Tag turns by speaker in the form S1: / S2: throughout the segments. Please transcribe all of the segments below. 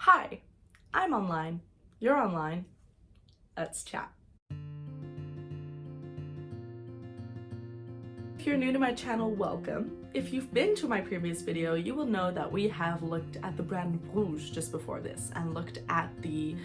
S1: Hi, I'm online, you're online, let's chat. If you're new to my channel, welcome. If you've been to my previous video, you will know that we have looked at the brand Rouge just before this and looked at the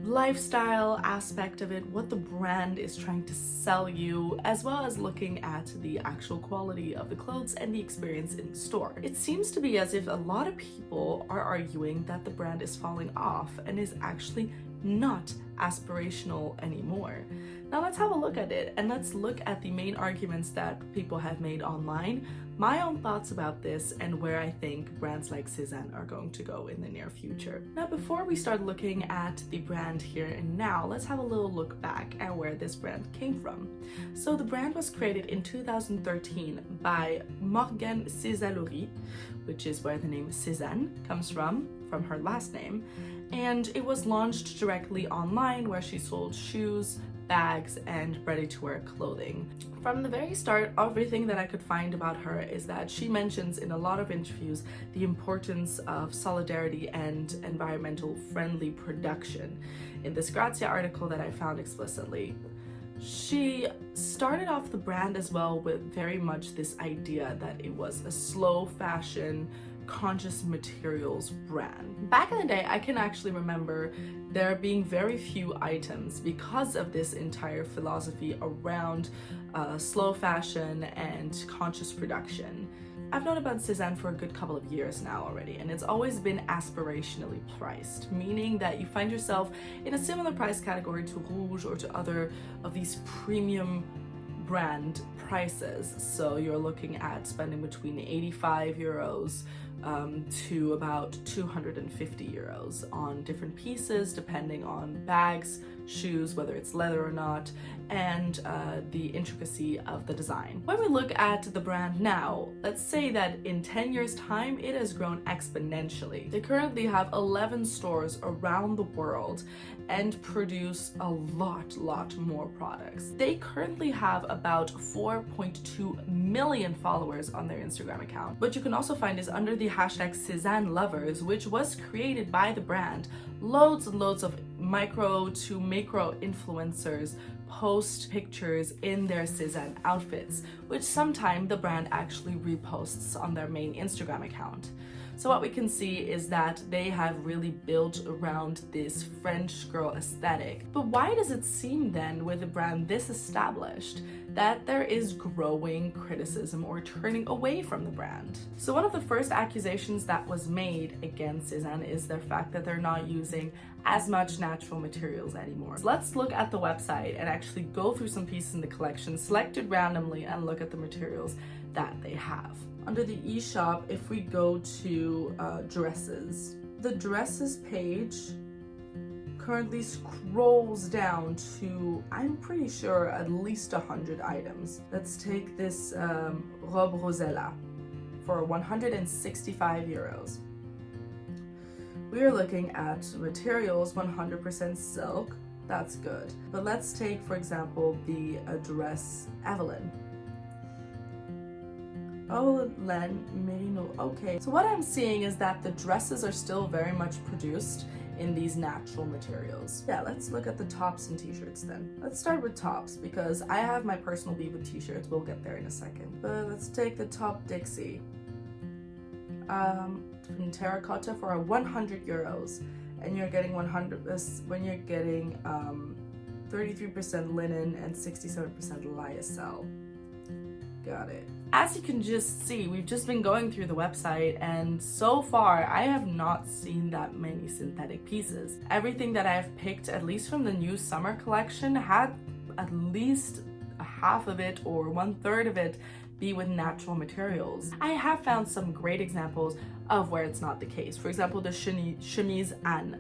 S1: lifestyle aspect of it, what the brand is trying to sell you, as well as looking at the actual quality of the clothes and the experience in store. It seems to be as if a lot of people are arguing that the brand is falling off and is actually not aspirational anymore. Now let's have a look at it and let's look at the main arguments that people have made online, my own thoughts about this, and where I think brands like Sezane are going to go in the near future. Now before we start looking at the brand here and now, let's have a little look back at where this brand came from. So the brand was created in 2013 by Morgane Césalory, which is where the name Sezane comes from her last name, and it was launched directly online where she sold shoes, bags, and ready-to-wear clothing. From the very start, everything that I could find about her is that she mentions in a lot of interviews the importance of solidarity and environmental friendly production. In this Grazia article that I found explicitly, she started off the brand as well with very much this idea that it was a slow fashion, conscious materials brand. Back in the day, I can actually remember there being very few items because of this entire philosophy around slow fashion and conscious production. I've known about Sezane for a good couple of years now already, and it's always been aspirationally priced, meaning that you find yourself in a similar price category to Rouge or to other of these premium brand prices. So you're looking at spending between 85 euros to about 250 euros on different pieces, depending on bags, shoes, whether it's leather or not, and the intricacy of the design. When we look at the brand now, let's say that in 10 years time, it has grown exponentially. They currently have 11 stores around the world and produce a lot more products. They currently have about 4.2 million followers on their Instagram account. What you can also find is under the hashtag Sezane Lovers, which was created by the brand, loads and loads of micro to macro influencers post pictures in their Sezane outfits, which sometimes the brand actually reposts on their main Instagram account. So what we can see is that they have really built around this French girl aesthetic. But why does it seem then, with a brand this established, that there is growing criticism or turning away from the brand? So one of the first accusations that was made against Sezane is the fact that they're not using as much natural materials anymore. So let's look at the website and actually go through some pieces in the collection, selected randomly, and look at the materials that they have. Under the eShop, if we go to dresses, the dresses page currently scrolls down to, I'm pretty sure, at least 100 items. Let's take this robe Rosella for 165 euros. We are looking at materials 100% silk. That's good. But let's take, for example, the dress Evelyn. Oh, Len Merino. Okay, so what I'm seeing is that the dresses are still very much produced in these natural materials. Yeah, let's look at the tops and t-shirts then. Let's start with tops because I have my personal beat with t-shirts. We'll get there in a second. But let's take the top Dixie. In terracotta for 100 euros, and you're getting 100 when you're getting 33% linen and 67% lyocell. Got it. As you can just see, we've just been going through the website, and so far I have not seen that many synthetic pieces. Everything that I've picked, at least from the new summer collection, had at least half of it or 1/3 of it be with natural materials. I have found some great examples of where it's not the case. For example, the chemise Anne.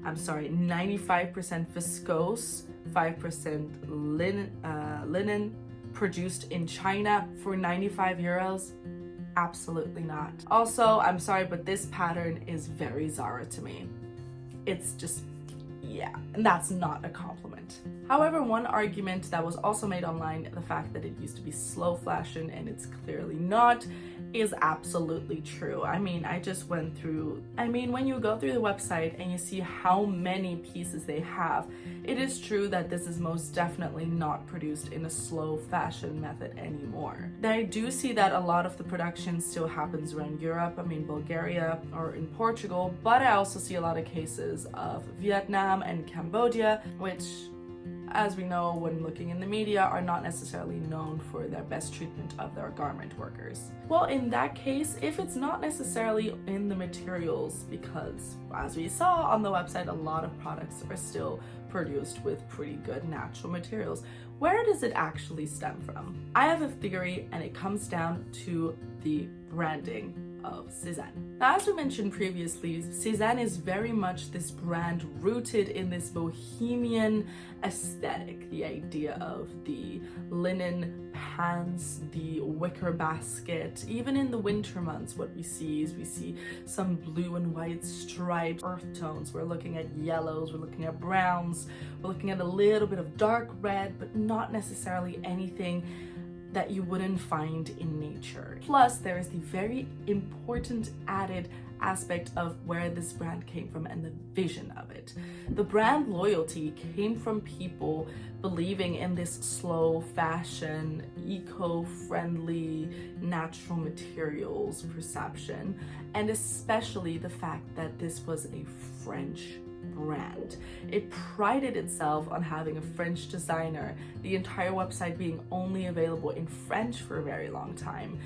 S1: 95% viscose, 5% linen, produced in China for 95 euros? Absolutely not. Also, I'm sorry, but this pattern is very Zara to me. It's just yeah, and that's not a compliment. However, one argument that was also made online, the fact that it used to be slow fashion and it's clearly not, is absolutely true. I mean, when you go through the website and you see how many pieces they have, it is true that this is most definitely not produced in a slow fashion method anymore. I do see that a lot of the production still happens around Europe, Bulgaria or in Portugal, but I also see a lot of cases of Vietnam and Cambodia, which, as we know when looking in the media, are not necessarily known for their best treatment of their garment workers. Well, in that case, if it's not necessarily in the materials, because as we saw on the website, a lot of products are still produced with pretty good natural materials, where does it actually stem from? I have a theory, and it comes down to the branding of Sezane. Now, as we mentioned previously, Sezane is very much this brand rooted in this bohemian aesthetic. The idea of the linen pants, the wicker basket. Even in the winter months, what we see is some blue and white stripes, earth tones. We're looking at yellows, we're looking at browns, we're looking at a little bit of dark red, but not necessarily anything that you wouldn't find in nature. Plus, there is the very important added aspect of where this brand came from and the vision of it. The brand loyalty came from people believing in this slow fashion, eco-friendly, natural materials perception, and especially the fact that this was a French brand. It prided itself on having a French designer, the entire website being only available in French for a very long time.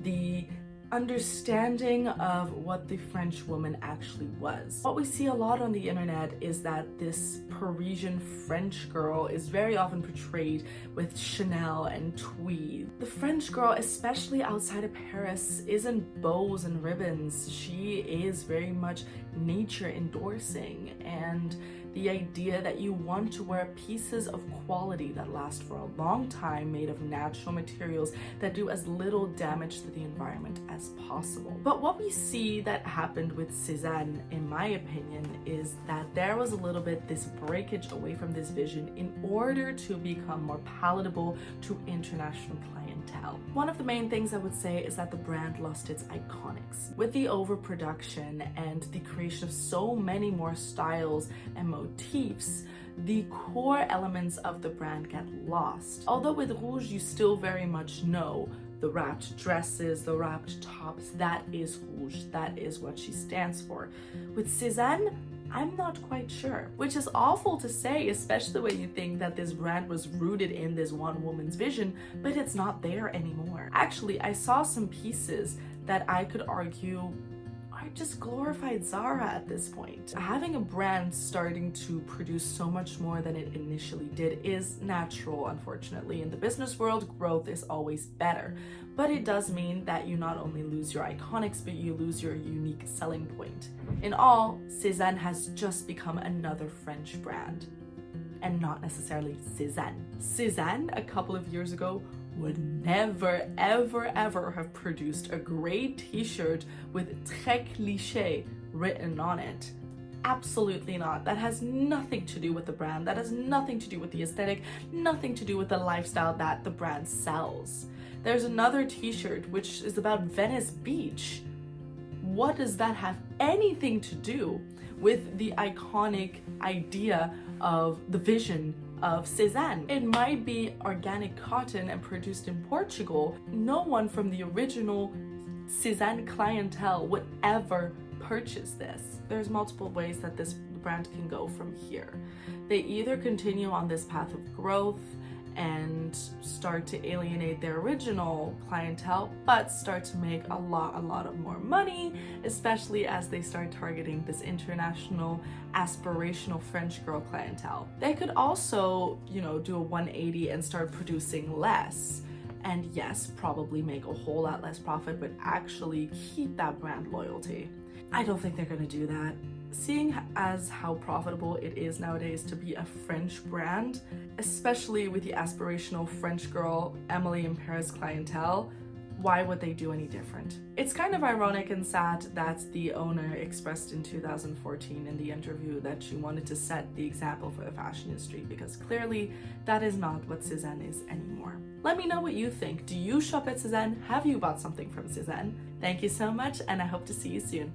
S1: The understanding of what the French woman actually was. What we see a lot on the internet is that this Parisian French girl is very often portrayed with Chanel and tweed. The French girl, especially outside of Paris, isn't bows and ribbons. She is very much nature endorsing, and the idea that you want to wear pieces of quality that last for a long time, made of natural materials that do as little damage to the environment as possible. But what we see that happened with Sezane, in my opinion, is that there was a little bit this breakage away from this vision in order to become more palatable to international clientele. One of the main things I would say is that the brand lost its iconics. With the overproduction and the creation of so many more styles and motifs, the core elements of the brand get lost. Although with Rouge, you still very much know the wrapped dresses, the wrapped tops, that is Rouge, that is what she stands for. With Sezane, I'm not quite sure, which is awful to say, especially when you think that this brand was rooted in this one woman's vision, but it's not there anymore. Actually, I saw some pieces that I could argue are just glorified Zara at this point. Having a brand starting to produce so much more than it initially did is natural, unfortunately. In the business world, growth is always better, but it does mean that you not only lose your iconics, but you lose your unique selling point. In all, Sezane has just become another French brand, and not necessarily Sezane. Sezane, a couple of years ago, would never, ever have produced a gray t-shirt with très cliché written on it. Absolutely not. That has nothing to do with the brand. That has nothing to do with the aesthetic, nothing to do with the lifestyle that the brand sells. There's another t-shirt which is about Venice Beach. What does that have anything to do with the iconic idea of the vision of Sezane? It might be organic cotton and produced in Portugal. No one from the original Sezane clientele would ever purchase this. There's multiple ways that this brand can go from here. They either continue on this path of growth and start to alienate their original clientele, but start to make a lot of more money, especially as they start targeting this international, aspirational French girl clientele. They could also, do a 180 and start producing less. And yes, probably make a whole lot less profit, but actually keep that brand loyalty. I don't think they're gonna do that. Seeing as how profitable it is nowadays to be a French brand, especially with the aspirational French girl Emily in Paris clientele, why would they do any different? It's kind of ironic and sad that the owner expressed in 2014 in the interview that she wanted to set the example for the fashion industry, because clearly that is not what Sezane is anymore. Let me know what you think. Do you shop at Sezane? Have you bought something from Sezane? Thank you so much, and I hope to see you soon.